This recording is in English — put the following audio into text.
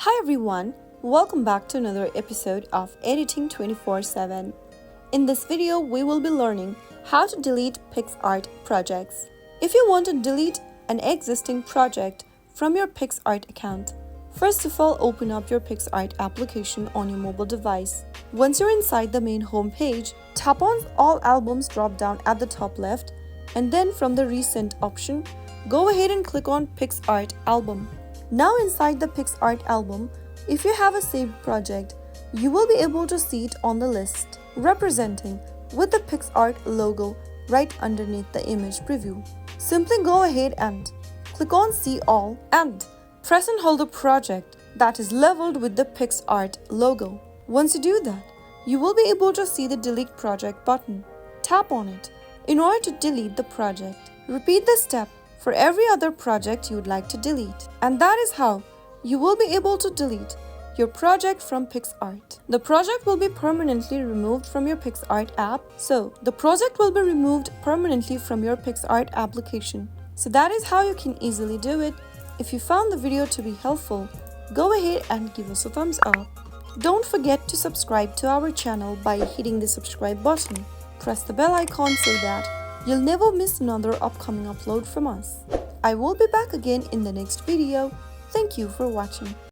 Hi everyone, welcome back to another episode of Editing 24/7. In this video, we will be learning how to delete Picsart projects. If you want to delete an existing project from your Picsart account, first of all, open up your Picsart application on your mobile device. Once you're inside the main home page, tap on All Albums drop-down at the top left, and then from the Recent option, go ahead and click on Picsart album. Now inside the Picsart album, if you have a saved project, you will be able to see it on the list, representing with the Picsart logo right underneath the image preview. Simply go ahead and click on See All and press and hold the project that is labeled with the Picsart logo. Once you do that, you will be able to see the Delete Project button. Tap on it in order to delete the project. Repeat the step for every other project you would like to delete. And that is how you will be able to delete your project from Picsart. The project will be permanently removed from your Picsart app. So the project will be removed permanently from your Picsart application. So that is how you can easily do it. If you found the video to be helpful, go ahead and give us a thumbs up. Don't forget to subscribe to our channel by hitting the subscribe button. Press the bell icon so that you'll never miss another upcoming upload from us. I will be back again in the next video. Thank you for watching.